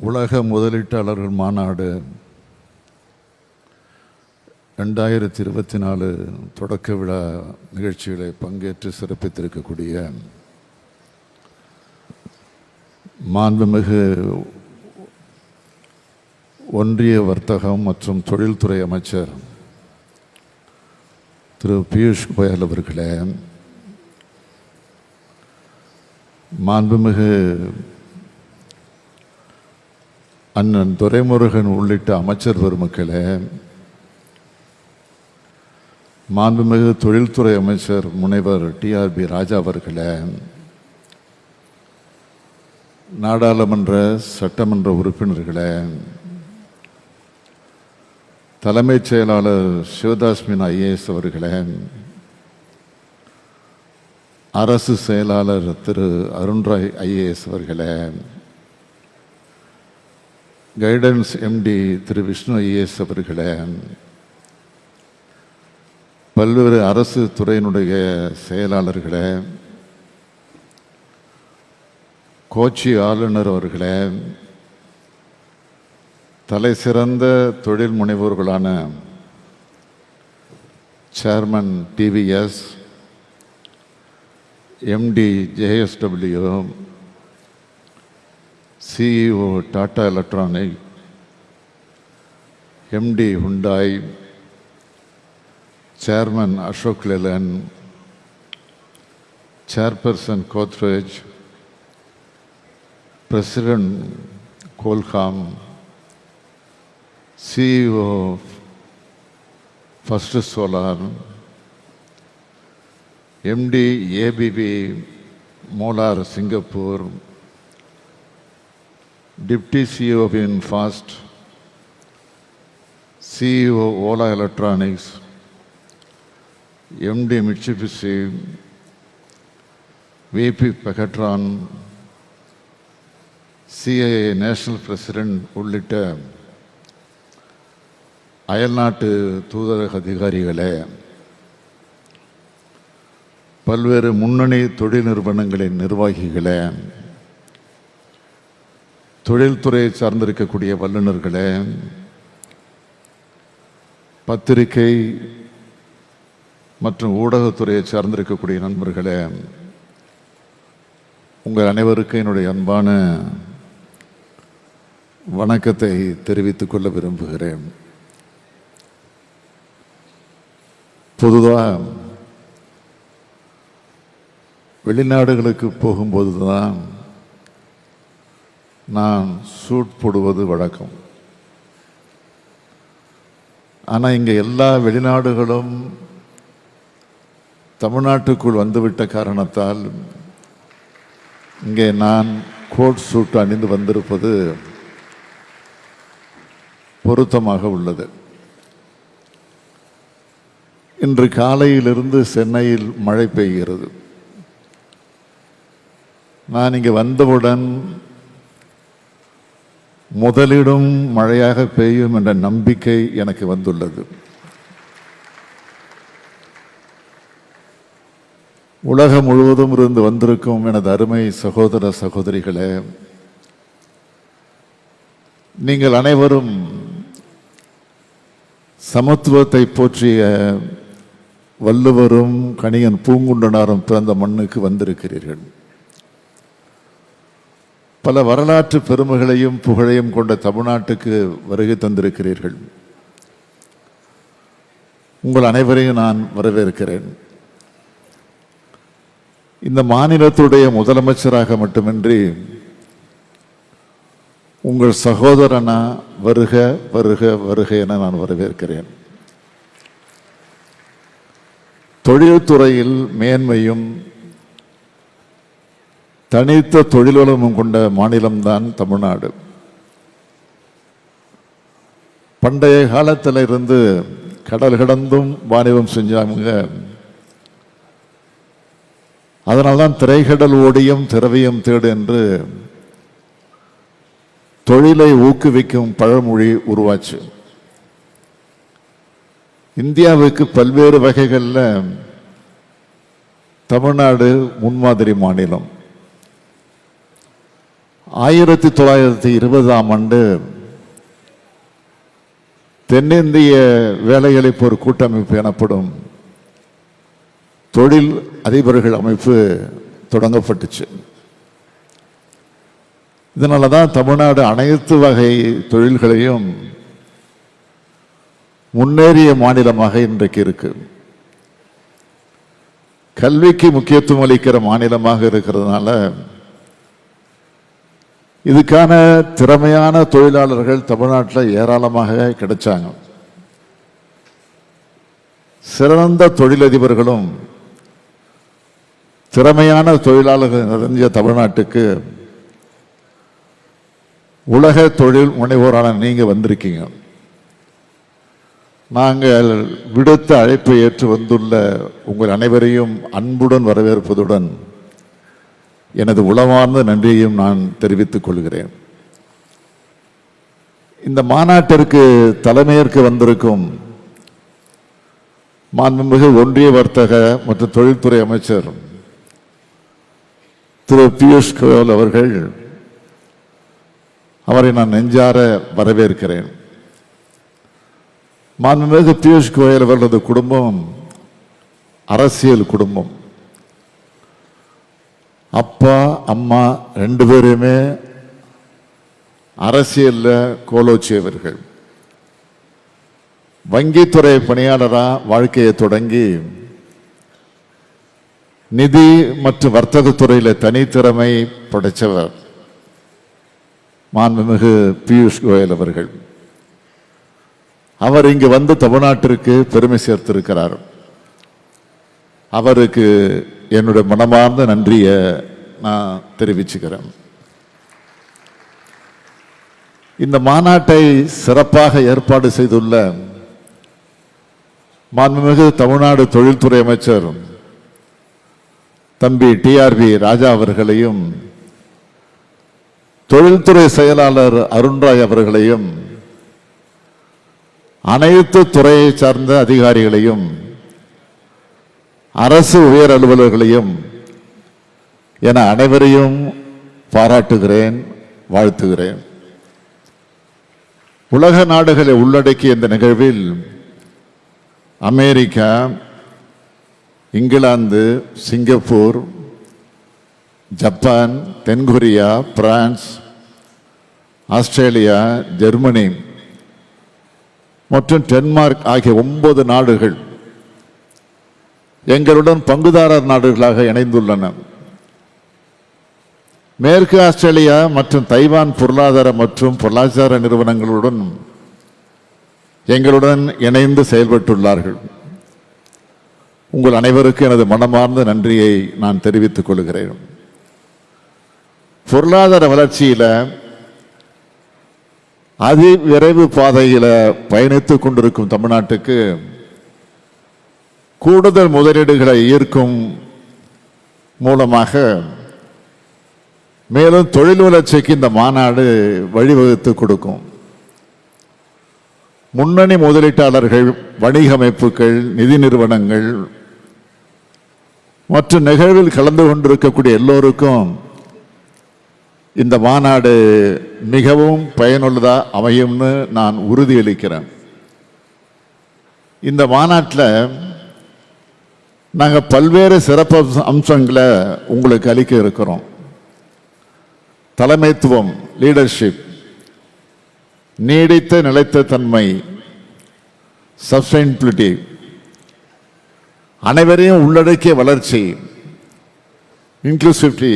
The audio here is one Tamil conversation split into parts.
உலக முதலீட்டாளர்கள் மாநாடு 2024 தொடக்க விழா நிகழ்ச்சிகளை பங்கேற்று சிறப்பித்திருக்கக்கூடிய மாண்புமிகு ஒன்றிய வர்த்தகம் மற்றும் தொழில்துறை அமைச்சர் திரு பியூஷ் கோயல் அவர்களே, மாண்புமிகு அண்ணன் துரைமுருகன் உள்ளிட்ட அமைச்சர் பெருமக்களே, மாண்புமிகு தொழில்துறை அமைச்சர் முனைவர் டிஆர்பி ராஜா அவர்களே, நாடாளுமன்ற சட்டமன்ற உறுப்பினர்களே, தலைமைச் செயலாளர் சிவதாஸ் மீனா ஐஏஎஸ் அவர்களே, அரசு செயலாளர் திரு அருண்ராய் ஐஏஎஸ் அவர்களே, கைடன்ஸ் எம்டி திரு விஷ்ணு ஐஏஎஸ் அவர்களே, பல்வேறு அரசு துறையினுடைய செயலாளர்களே, கோச்சி ஆளுநர் அவர்களே, தலை சிறந்த தொழில் முனைவோர்களான chairman TVS, MD JSW, CEO Tata electronic, MD Hyundai, chairman Ashok Leyland, chairperson Godrej, president Qualcomm, CEO First Solar, MD ABB மோலார் Singapore, deputy CEO Fast, CEO Ola electronics, MD Mitsubishi, VP Pegatron, CIA national president உள்ளிட்ட அயல்நாட்டு தூதரக அதிகாரிகளே, பல்வேறு முன்னணி தொழில் நிறுவனங்களின் நிர்வாகிகளே, தொழில்துறையை சார்ந்திருக்கக்கூடிய வல்லுநர்களே, பத்திரிகை மற்றும் ஊடகத்துறையை சார்ந்திருக்கக்கூடிய நண்பர்களே, உங்கள் அனைவருக்கும் என்னுடைய அன்பான வணக்கத்தை தெரிவித்துக் கொள்ள விரும்புகிறேன். பொதுவாக வெளிநாடுகளுக்கு போகும்போது தான் நான் சூட் போடுவது வழக்கம். ஆனால் இங்கே எல்லா வெளிநாடுகளும் தமிழ்நாட்டுக்குள் வந்துவிட்ட காரணத்தால் இங்கே நான் கோட் சூட் அணிந்து வந்திருப்பது பொருத்தமாக உள்ளது. இன்று காலையிலிருந்து சென்னையில் மழை பெய்கிறது. நான் இங்கே வந்தவுடன் முதலிடும் மழையாக பெய்யும் என்ற நம்பிக்கை எனக்கு வந்துள்ளது. உலகம் முழுவதும் இருந்து வந்திருக்கும் எனது அருமை சகோதர சகோதரிகளே, நீங்கள் அனைவரும் சமத்துவத்தை போற்றிய வள்ளுவரும் கணியன் பூங்குன்றனாரும் பிறந்த மண்ணுக்கு வந்திருக்கிறீர்கள். பல வரலாற்று பெருமைகளையும் புகழையும் கொண்ட தமிழ்நாட்டுக்கு வருகை தந்திருக்கிறீர்கள். உங்கள் அனைவரையும் நான் வரவேற்கிறேன். இந்த மாநிலத்துடைய முதலமைச்சராக மட்டுமின்றி உங்கள் சகோதரனா வருக வருக வருக என நான் வரவேற்கிறேன். தொழில்துறையில் மேன்மையும் தனித்த தொழில்வளமும் கொண்ட மாநிலம்தான் தமிழ்நாடு. பண்டைய காலத்தில் இருந்து கடல் கடந்தும் வாணிபம் செஞ்சாங்க. அதனால்தான் திரைக்கடல் ஓடியும் திரவியம் தேடு என்று தொழிலை ஊக்குவிக்கும் பழமொழி உருவாச்சு. இந்தியாவுக்கு பல்வேறு வகைகளில் தமிழ்நாடு முன்மாதிரி மாநிலம். 1920ஆம் ஆண்டு தென்னிந்திய வேலையளிப்போர் கூட்டமைப்பு எனப்படும் தொழில் அதிபர்கள் அமைப்பு தொடங்கப்பட்டுச்சு. இதனால தான் தமிழ்நாடு அனைத்து வகை தொழில்களையும் முன்னேறிய மாநிலமாக இன்றைக்கு இருக்கு. கல்விக்கு முக்கியத்துவம் அளிக்கிற மாநிலமாக இருக்கிறதுனால இதுக்கான திறமையான தொழிலாளர்கள் தமிழ்நாட்டில் ஏராளமாக கிடைச்சாங்க. சிறந்த தொழிலதிபர்களும் திறமையான தொழிலாளர்கள் நிறைஞ்ச தமிழ்நாட்டுக்கு உலக தொழில் முனைவோரான நீங்க வந்திருக்கீங்க. நாங்கள் விடுத்த அழைப்பை ஏற்று வந்துள்ள உங்கள் அனைவரையும் அன்புடன் வரவேற்பதுடன் எனது உளமார்ந்த நன்றியையும் நான் தெரிவித்துக் கொள்கிறேன். இந்த மாநாட்டிற்கு தலைமையேற்க வந்திருக்கும் மாண்புமிகு ஒன்றிய வர்த்தக மற்றும் தொழில்துறை அமைச்சர் திரு பியூஷ் கோயல் அவர்கள், அவரை நான் நெஞ்சார வரவேற்கிறேன். மாண்புமிகு பியூஷ் கோயல் அவர்களது குடும்பம் அரசியல் குடும்பம். அப்பா அம்மா ரெண்டு பேருமே அரசியல்ல கோலோச்சியவர்கள். வங்கித்துறை பணியாளராக வாழ்க்கையை தொடங்கி நிதி மற்றும் வர்த்தகத்துறையில் தனித்திறமை படைத்தவர் மாண்புமிகு பியூஷ் கோயல் அவர்கள். அவர் இங்கு வந்து தமிழ்நாட்டிற்கு பெருமை சேர்த்திருக்கிறார். அவருக்கு என்னுடைய மனமார்ந்த நன்றியை நான் தெரிவிச்சுக்கிறேன். இந்த மாநாட்டை சிறப்பாக ஏற்பாடு செய்துள்ள மாண்புமிகு தமிழ்நாடு தொழில்துறை அமைச்சர் தம்பி டிஆர்பி ராஜா அவர்களையும் தொழில்துறை செயலாளர் அருண்ராய் அவர்களையும் அனைத்து துறையை சார்ந்த அதிகாரிகளையும் அரசு உயர் அலுவலர்களையும் என அனைவரையும் பாராட்டுகிறேன், வாழ்த்துகிறேன். உலக நாடுகளை உள்ளடக்கிய இந்த நிகழ்வில் அமெரிக்கா, இங்கிலாந்து, சிங்கப்பூர், ஜப்பான், தென்கொரியா, பிரான்ஸ், ஆஸ்திரேலியா, ஜெர்மனி மற்றும் டென்மார்க் ஆகிய 9 நாடுகள் எங்களுடன் பங்குதாரர் நாடுகளாக இணைந்துள்ளன. மேற்கு ஆஸ்திரேலியா மற்றும் தைவான் பொருளாதார மற்றும் பொருளாதார நிறுவனங்களுடன் எங்களுடன் இணைந்து செயல்பட்டுள்ளார்கள். உங்கள் அனைவருக்கும் எனது மனமார்ந்த நன்றியை நான் தெரிவித்துக் கொள்கிறேன். பொருளாதார வளர்ச்சியில அதிவிரைவு பாதையில பயணித்துக் கொண்டிருக்கும் தமிழ்நாட்டுக்கு கூடுதல் முதலீடுகளை ஈர்க்கும் மூலமாக மேலும் தொழில் வளர்ச்சிக்கு இந்த மாநாடு வழிவகுத்து கொடுக்கும். முன்னணி முதலீட்டாளர்கள், வணிக அமைப்புகள், நிதி நிறுவனங்கள் மற்றும் நிகழ்வில் கலந்து கொண்டிருக்கக்கூடிய எல்லோருக்கும் இந்த மாநாடு மிகவும் பயனுள்ளதா அமையும்னு நான் உறுதியளிக்கிறேன். இந்த மாநாட்டில் நாங்கள் பல்வேறு சிறப்பு அம்சங்களை உங்களுக்கு அளிக்க இருக்கிறோம். தலைமைத்துவம், லீடர்ஷிப், நீடித்த நிலைத்த தன்மை, சஸ்டைனபிலிட்டி, அனைவரையும் உள்ளடக்கிய வளர்ச்சி, இன்க்ளூசிவிட்டி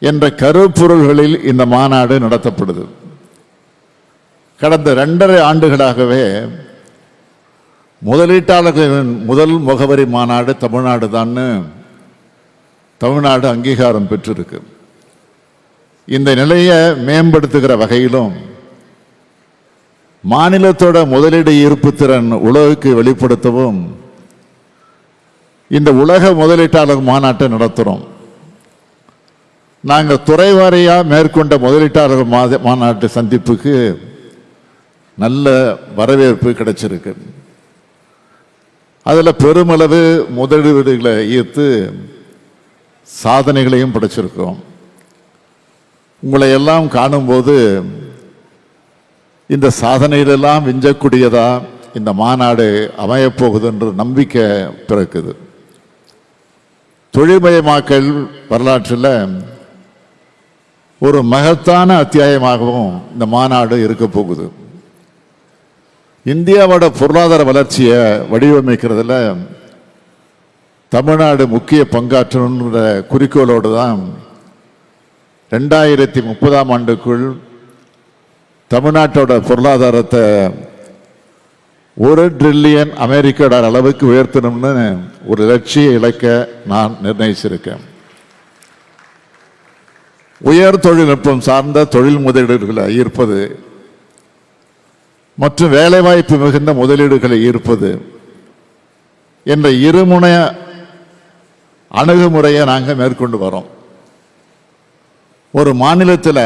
என்ற கருப்பொருள்களில் இந்த மாநாடு நடத்தப்படுது. கடந்த 2.5 ஆண்டுகளாகவே முதலீட்டாளர்களின் முதல் முகவரி மாநாடு தமிழ்நாடு தான் தமிழ்நாடு அங்கீகாரம் பெற்றிருக்கு. இந்த நிலையை மேம்படுத்துகிற வகையிலும் மாநிலத்தோட முதலீடு ஈர்ப்பு திறன் உலகுக்கு வெளிப்படுத்தவும் இந்த உலக முதலீட்டாளர் மாநாட்டை நடத்துகிறோம். நாங்கள் துறை வாரியாக மேற்கொண்ட முதலீட்டாளர் மாநாட்டு சந்திப்புக்கு நல்ல வரவேற்பு கிடைச்சிருக்கு. அதில் பெருமளவு முதலீடுகளை ஈர்த்து சாதனைகளையும் படைச்சிருக்கோம். உங்களை எல்லாம் காணும்போது இந்த சாதனையிலெல்லாம் விஞ்சக்கூடியதா இந்த மாநாடு அமையப்போகுது என்ற நம்பிக்கை பிறக்குது. தொழில்மயமாக்கல் வரலாற்றில் ஒரு மகத்தான அத்தியாயமாகவும் இந்த மாநாடு இருக்க போகுது. இந்தியாவோட பொருளாதார வளர்ச்சியை வடிவமைக்கிறதுல தமிழ்நாடு முக்கிய பங்காற்றணுன்ற குறிக்கோளோடு தான் 2030ஆம் ஆண்டுக்குள் தமிழ்நாட்டோட பொருளாதாரத்தை $1 டிரில்லியன் அமெரிக்க டாலர் அளவுக்கு உயர்த்தணும்னு ஒரு லட்சிய இலக்கை நான் நிர்ணயிச்சிருக்கேன். உயர் தொழில்நுட்பம் சார்ந்த தொழில் முதலீடுகளை ஈர்ப்பது மற்றும் வேலைவாய்ப்பு மிகுந்த முதலீடுகளை ஈர்ப்பது என்ற இருமுனை அணுகுமுறையை நாங்கள் மேற்கொண்டு வரோம். ஒரு மாநிலத்தில்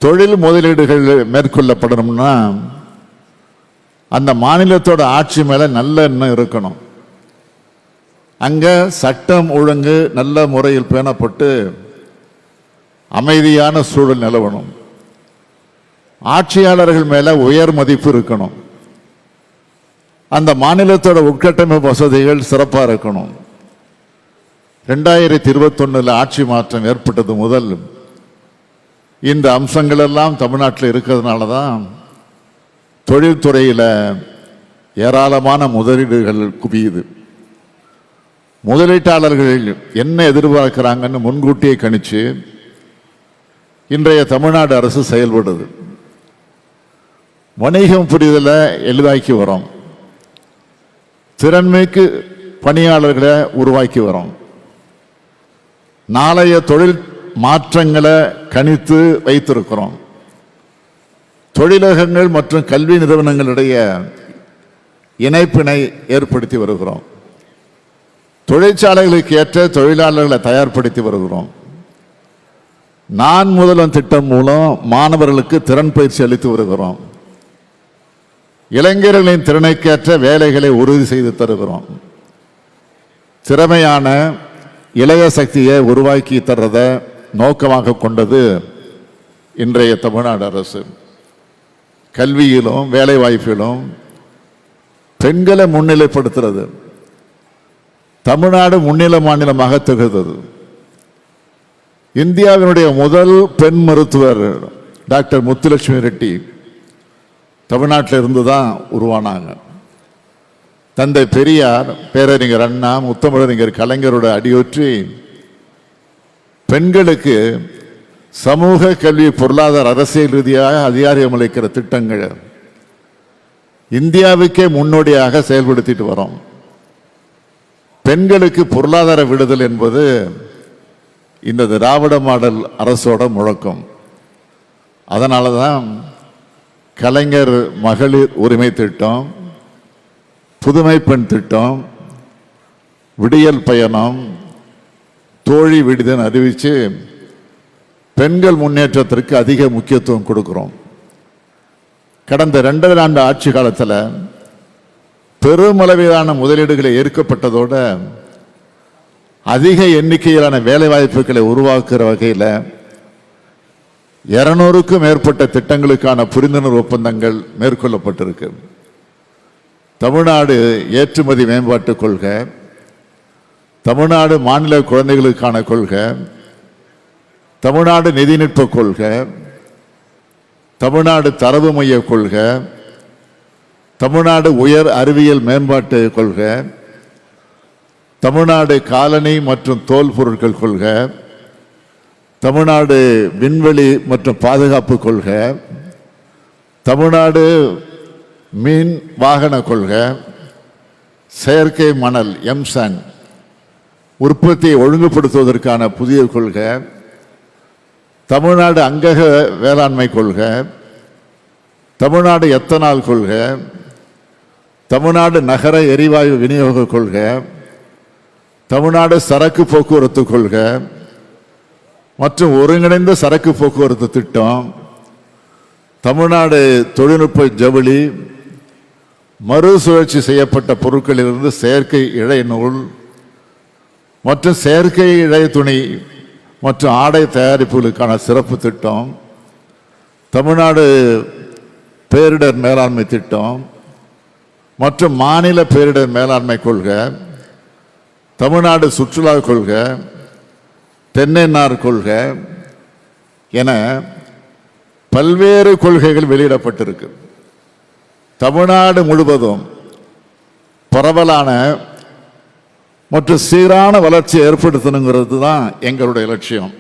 தொழில் முதலீடுகள் மேற்கொள்ளப்படணும்னா அந்த மாநிலத்தோட ஆட்சி மேலே நல்ல எண்ணம் இருக்கணும். அங்கே சட்டம் ஒழுங்கு நல்ல முறையில் பேணப்பட்டு அமைதியான சூழல் நிலவணும். ஆட்சியாளர்கள் மேலே உயர் மதிப்பு இருக்கணும். அந்த மாநிலத்தோட உட்கட்டமைப்பு வசதிகள் சிறப்பாக இருக்கணும். 2021 ஆட்சி மாற்றம் ஏற்பட்டது முதல் இந்த அம்சங்கள் எல்லாம் தமிழ்நாட்டில் இருக்கிறதுனால தான் தொழில்துறையில் ஏராளமான முதலீடுகள் குவியுது. முதலீட்டாளர்கள் என்ன எதிர்பார்க்கிறாங்கன்னு முன்கூட்டியே கணிச்சு இன்றைய தமிழ்நாடு அரசு செயல்படுது. வணிகம் புரிதலை எளிதாக்கி வரோம். திறன்மிகு பணியாளர்களை உருவாக்கி வரோம். நாளைய தொழில் மாற்றங்களை கணித்து வைத்திருக்கிறோம். தொழிலகங்கள் மற்றும் கல்வி நிறுவனங்களிடையே இணைப்பினை ஏற்படுத்தி வருகிறோம். தொழிற்சாலைகளுக்கு ஏற்ற தொழிலாளர்களை தயார்படுத்தி வருகிறோம். நான் முதல்வன் திட்டம் மூலம் மாணவர்களுக்கு திறன் பயிற்சி அளித்து வருகிறோம். இளைஞர்களின் திறனுக்கேற்ற வேலைகளை உறுதி செய்து தருகிறோம். திறமையான இளைய சக்தியை உருவாக்கி தர்றத நோக்கமாக கொண்டது இன்றைய தமிழ்நாடு அரசு. கல்வியிலும் வேலை வாய்ப்பிலும் பெண்களை முன்னிலைப்படுத்துறது. தமிழ்நாடு முன்னிலை மாநிலமாக திகழ்ந்தது. இந்தியாவினுடைய முதல் பெண் மருத்துவர் டாக்டர் முத்துலட்சுமி ரெட்டி தமிழ்நாட்டில் இருந்து தான் உருவானாங்க. தந்தை பெரியார், பேரறிஞர் அண்ணா, முத்தமிழறிஞர் கலைஞரோட அடியொற்றி பெண்களுக்கு சமூக கல்வி பொருளாதார அரசியல் ரீதியாக அதிகாரம் அளிக்கிற திட்டங்கள் இந்தியாவுக்கே முன்னோடியாக செயல்படுத்திட்டு வரோம். பெண்களுக்கு பொருளாதார விடுதல் என்பது இந்த திராவிட மாடல் அரசோட முழக்கம். அதனால தான் கலைஞர் மகளிர் உரிமை திட்டம், புதுமை பெண் திட்டம், விடியல் பயணம், தோழி விடுதல் அறிவித்து பெண்கள் முன்னேற்றத்திற்கு அதிக முக்கியத்துவம் கொடுக்கிறோம். கடந்த 2.5 ஆண்டு ஆட்சி காலத்தில் பெருமளவிலான முதலீடுகளை ஏற்கப்பட்டதோடு அதிக எண்ணிக்கையிலான வேலை வாய்ப்புகளை உருவாக்குகிற வகையில் 200க்கும் மேற்பட்ட திட்டங்களுக்கான புரிந்துணர்வு ஒப்பந்தங்கள் மேற்கொள்ளப்பட்டிருக்கு. தமிழ்நாடு ஏற்றுமதி மேம்பாட்டு கொள்கை, தமிழ்நாடு மாநில குழந்தைகளுக்கான கொள்கை, தமிழ்நாடு நிதிநுட்ப கொள்கை, தமிழ்நாடு தரவு மைய கொள்கை, தமிழ்நாடு உயர் அறிவியல் மேம்பாட்டு கொள்கை, தமிழ்நாடு காலனி மற்றும் தோல் பொருட்கள் கொள்கை, தமிழ்நாடு விண்வெளி மற்றும் பாதுகாப்பு கொள்கை, தமிழ்நாடு மீன் வாகன கொள்கை, செயற்கை மணல் எம்சான் உற்பத்தியை ஒழுங்குபடுத்துவதற்கான புதிய கொள்கை, தமிழ்நாடு அங்கக வேளாண்மை கொள்கை, தமிழ்நாடு எத்தனால் கொள்கை, தமிழ்நாடு நகர எரிவாயு விநியோக கொள்கை, தமிழ்நாடு சரக்கு போக்குவரத்து கொள்கை மற்றும் ஒருங்கிணைந்த சரக்கு போக்குவரத்து திட்டம், தமிழ்நாடு தொழில்நுட்ப ஜவுளி, மறுசுழற்சி செய்யப்பட்ட பொருட்களிலிருந்து செயற்கை இழை நூல் மற்றும் செயற்கை இழை துணி மற்றும் ஆடை தயாரிப்புகளுக்கான சிறப்பு திட்டம், தமிழ்நாடு பேரிடர் மேலாண்மை திட்டம் மற்றும் மாநில பேரிடர் மேலாண்மை கொள்கை, தமிழ்நாடு சுற்றுலா கொள்கை, தென்னைநார் கொள்கை என பல்வேறு கொள்கைகள் வெளியிடப்பட்டிருக்கு. தமிழ்நாடு முழுவதும் பரவலான மற்றும் சீரான வளர்ச்சியை ஏற்படுத்தணுங்கிறது தான் எங்களுடைய லட்சியம்.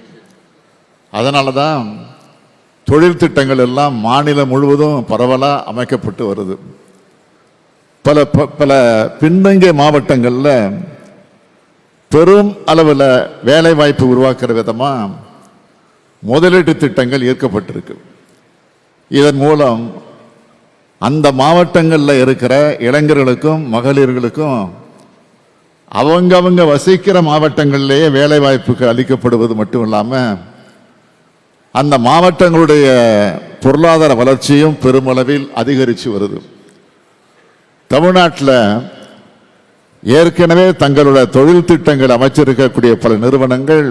அதனால தான் தொழில் திட்டங்கள் எல்லாம் மாநிலம் முழுவதும் பரவலாக அமைக்கப்பட்டு வருது. பல பின்தங்கிய மாவட்டங்களில் பெரும் அளவில் வேலை வாய்ப்பு உருவாக்குற விதமாக முதலீட்டு திட்டங்கள் ஈர்க்கப்பட்டிருக்கு. இதன் மூலம் அந்த மாவட்டங்களில் இருக்கிற இளைஞர்களுக்கும் மகளிர்களுக்கும் அவங்க வசிக்கிற மாவட்டங்களிலேயே வேலை வாய்ப்புகள் அளிக்கப்படுவது மட்டும் இல்லாமல் அந்த மாவட்டங்களுடைய பொருளாதார வளர்ச்சியும் பெருமளவில் அதிகரித்து வருது. தமிழ்நாட்டில் ஏற்கனவே தங்களுடைய தொழில் திட்டங்கள் அமைச்சிருக்கக்கூடிய பல நிறுவனங்கள்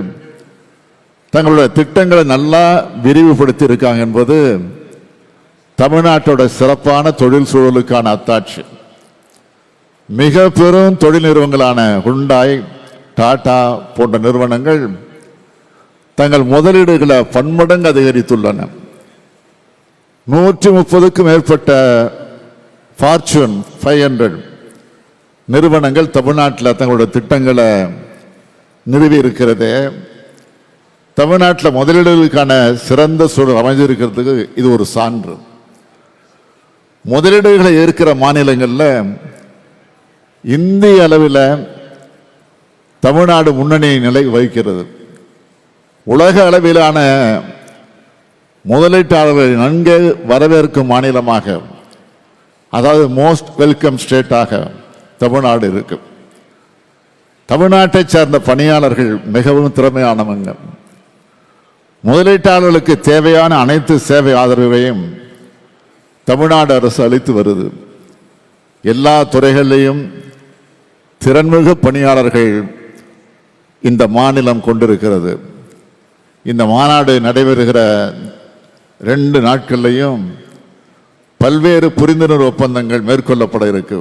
தங்களுடைய திட்டங்களை நல்லா விரிவுபடுத்தி இருக்காங்க என்பது தமிழ்நாட்டோட சிறப்பான தொழில் சூழலுக்கான அத்தாட்சி. மிக பெரும் தொழில் நிறுவனங்களான ஹுண்டாய், டாடா போன்ற நிறுவனங்கள் தங்கள் முதலீடுகளை பன்மடங்கு அதிகரித்துள்ளன. 130க்கும் மேற்பட்ட ஃபார்ச்சூன் 500 நிறுவனங்கள் தமிழ்நாட்டில் தங்களுடைய திட்டங்களை நிறுவி இருக்கிறது. தமிழ்நாட்டில் முதலீடுகளுக்கான சிறந்த சூழல் அமைஞ்சிருக்கிறதுக்கு இது ஒரு சான்று. முதலீடுகளை ஏற்கிற மாநிலங்களில் இந்திய அளவில் தமிழ்நாடு முன்னணி நிலை வகிக்கிறது. உலக அளவிலான முதலீட்டாளர்களை நன்கு வரவேற்கும் மாநிலமாக, அதாவது மோஸ்ட் வெல்கம் ஸ்டேட்டாக தமிழ்நாடு இருக்கு. தமிழ்நாட்டை சேர்ந்த பணியாளர்கள் மிகவும் திறமையானவங்க. முதலீட்டாளர்களுக்கு தேவையான அனைத்து சேவை ஆதரவையும் தமிழ்நாடு அரசு அளித்து வருது. எல்லா துறைகளிலையும் திறன்மிகு பணியாளர்கள் இந்த மாநிலம் கொண்டிருக்கிறது. இந்த மாநாடு நடைபெறுகிற 2 நாட்கள்லையும் பல்வேறு புரிந்துணர்வு ஒப்பந்தங்கள் மேற்கொள்ளப்பட இருக்கு.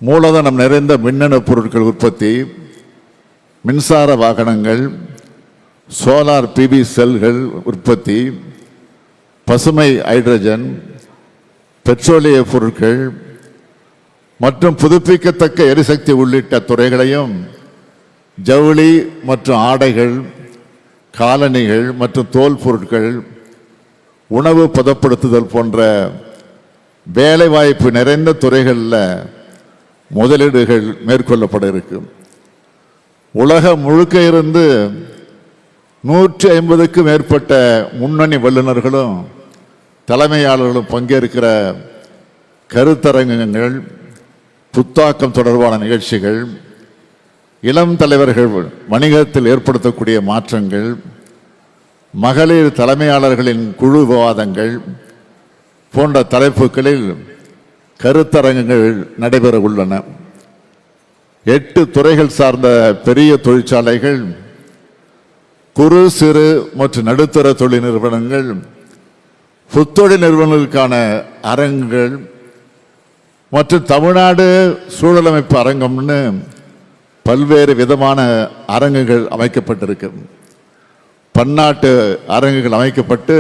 மூலதனம் நிறைந்த மின்னணு பொருட்கள் உற்பத்தி, மின்சார வாகனங்கள், சோலார் பிவி செல்கள் உற்பத்தி, பசுமை ஹைட்ரஜன், பெட்ரோலிய பொருட்கள் மற்றும் புதுப்பிக்கத்தக்க எரிசக்தி உள்ளிட்ட துறைகளையும், ஜவுளி மற்றும் ஆடைகள், காலணிகள் மற்றும் தோல் பொருட்கள், உணவு பதப்படுத்துதல் போன்ற வேலைவாய்ப்பு நிறைந்த துறைகளில் முதலீடுகள் மேற்கொள்ளப்பட இருக்கு. உலகம் முழுக்க இருந்து 150க்கும் மேற்பட்ட முன்னணி வல்லுநர்களும் தலைமையாளர்களும் பங்கேற்கிற கருத்தரங்கங்கள், புத்தாக்கம் தொடர்பான நிகழ்ச்சிகள், இளம் தலைவர்கள் வணிகத்தில் ஏற்படுத்தக்கூடிய மாற்றங்கள், மகளிர் தலைமையாளர்களின் குழு விவாதங்கள் போன்ற தலைப்புகளில் கருத்தரங்கங்கள் நடைபெற உள்ளன. 8 துறைகள் சார்ந்த பெரிய தொழிற்சாலைகள், குறு சிறு மற்றும் நடுத்தர தொழில் நிறுவனங்கள், புத்தொழில் நிறுவனங்களுக்கான அரங்குகள் மற்றும் தமிழ்நாடு சூழலமைப்பு அரங்கம்னு பல்வேறு விதமான அரங்குகள் அமைக்கப்பட்டிருக்கு. பன்னாட்டு அரங்குகள் அமைக்கப்பட்டு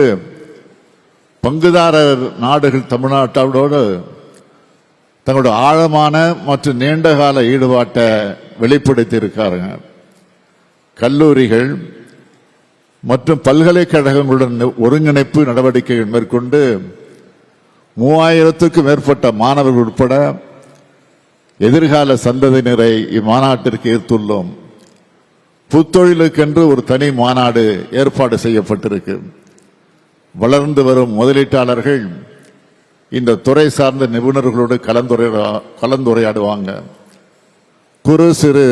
பங்குதாரர் நாடுகள் தமிழ்நாட்டோடு தங்களுடைய ஆழமான மற்றும் நீண்டகால ஈடுபாட்டை வெளிப்படுத்தி இருக்காருங்க. கல்லூரிகள் மற்றும் பல்கலைக்கழகங்களுடன் ஒருங்கிணைப்பு நடவடிக்கைகள் மேற்கொண்டு 3000க்கும் மேற்பட்ட மாணவர்கள் உட்பட எதிர்கால சந்ததியினரை இம்மாநாட்டிற்கு ஈர்த்துள்ளோம். புத்தொழிலுக்கென்று ஒரு தனி மாநாடு ஏற்பாடு செய்யப்பட்டிருக்கு. வளர்ந்து வரும் முதலீட்டாளர்கள் இந்த துறை சார்ந்த நிபுணர்களோடு கலந்துரையாடுவாங்க. குறு சிறு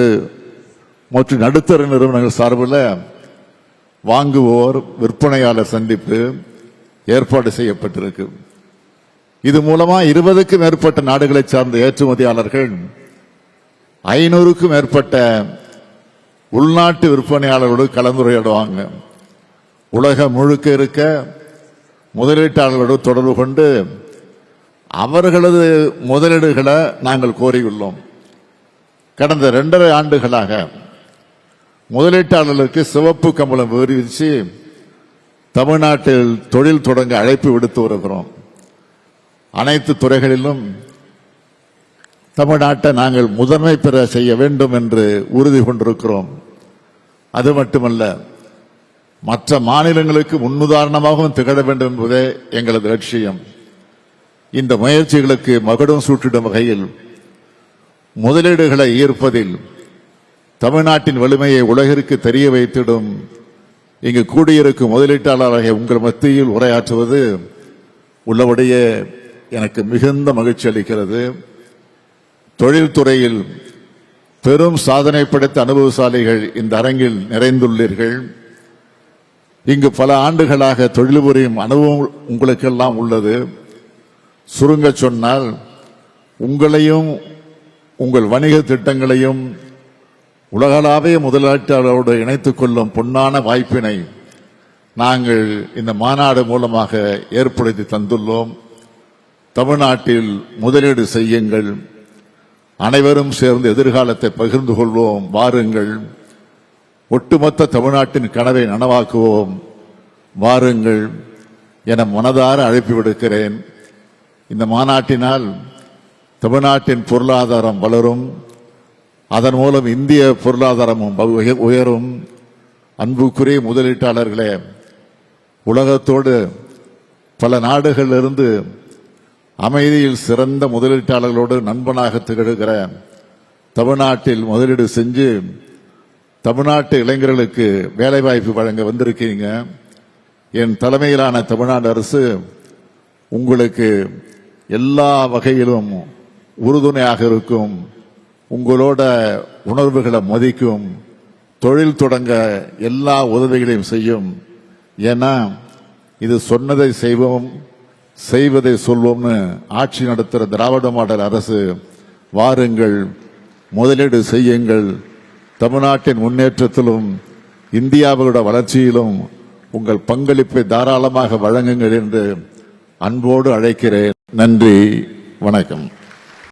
மற்றும் நடுத்தர நிறுவனங்கள் சார்பில் வாங்குவோர் விற்பனையாளர் சந்திப்பு ஏற்பாடு செய்யப்பட்டிருக்கு. இது மூலமா 20க்கும் மேற்பட்ட நாடுகளை சார்ந்த ஏற்றுமதியாளர்கள் 500க்கும் மேற்பட்ட உள்நாட்டு விற்பனையாளர்களோடு கலந்துரையாடுவாங்க. உலகம் முழுக்க இருக்க முதலீட்டாளர்களோடு தொடர்பு கொண்டு அவர்களது முதலீடுகளை நாங்கள் கோரியுள்ளோம். கடந்த 2.5 ஆண்டுகளாக முதலீட்டாளர்களுக்கு சிவப்பு கம்பளம் விரிவிச்சு தமிழ்நாட்டில் தொழில் தொடங்க அழைப்பு விடுத்து வருகிறோம். அனைத்து துறைகளிலும் தமிழ்நாட்டை நாங்கள் முதன்மை பெற செய்ய வேண்டும் என்று உறுதி கொண்டிருக்கிறோம். அது மட்டுமல்ல, மற்ற மாநிலங்களுக்கு முன்னுதாரணமாகவும் திகழ வேண்டும் என்பதே எங்களது லட்சியம். இந்த முயற்சிகளுக்கு மகுடம் சூட்டிடும் வகையில் முதலீடுகளை ஈர்ப்பதில் தமிழ்நாட்டின் வலிமையை உலகிற்கு தெரிய வைத்திடும் இங்கு கூடியிருக்கும் முதலீட்டாளராக உங்கள் மத்தியில் உரையாற்றுவது உள்ளபடியே எனக்கு மிகுந்த மகிழ்ச்சி அளிக்கிறது. தொழில்துறையில் பெரும் சாதனை படைத்த அனுபவசாலிகள் இந்த அரங்கில் நிறைந்துள்ளீர்கள். இங்கு பல ஆண்டுகளாக தொழில் புரியும் அனுபவம் உங்களுக்கெல்லாம் உள்ளது. சுருங்க சொன்னால், உங்களையும் உங்கள் வணிக திட்டங்களையும் உலகளாவிய முதலீட்டாளரோடு இணைத்துக் கொள்ளும் பொன்னான வாய்ப்பினை நாங்கள் இந்த மாநாடு மூலமாக ஏற்படுத்தி தந்துள்ளோம். தமிழ்நாட்டில் முதலீடு செய்யுங்கள், அனைவரும் சேர்ந்து எதிர்காலத்தை பகிர்ந்து கொள்வோம், வாருங்கள். ஒட்டுமொத்த தமிழ்நாட்டின் கனவை நனவாக்குவோம், வாருங்கள் என மனதார அழைப்பு விடுக்கிறேன். இந்த மாநாட்டினால் தமிழ்நாட்டின் பொருளாதாரம் வளரும், அதன் மூலம் இந்திய பொருளாதாரமும் உயரும். அன்புக்குரிய முதலீட்டாளர்களே, உலகத்தோடு பல நாடுகளிலிருந்து அமைதியில் சிறந்த முதலீட்டாளர்களோடு நண்பனாக திகழ்கிற தமிழ்நாட்டில் முதலீடு செஞ்சு தமிழ்நாட்டு இளைஞர்களுக்கு வேலைவாய்ப்பு வழங்க வந்திருக்கீங்க. என் தலைமையிலான தமிழ்நாடு அரசு உங்களுக்கு எல்லா வகையிலும் உறுதுணையாக இருக்கும், உங்களோட உணர்வுகளை மதிக்கும், தொழில் தொடங்க எல்லா உதவிகளையும் செய்யும். ஏன்னா இது சொன்னதை செய்வோம், செய்வதை சொல்வோம்னு ஆட்சி நடத்துகிற திராவிட மாடல் அரசு. வாருங்கள், முதலீடு செய்யுங்கள், தமிழ்நாட்டின் முன்னேற்றத்திலும் இந்தியாவோட வளர்ச்சியிலும் உங்கள் பங்களிப்பை தாராளமாக வழங்குங்கள் என்று அன்போடு அழைக்கிறேன். நன்றி, வணக்கம்.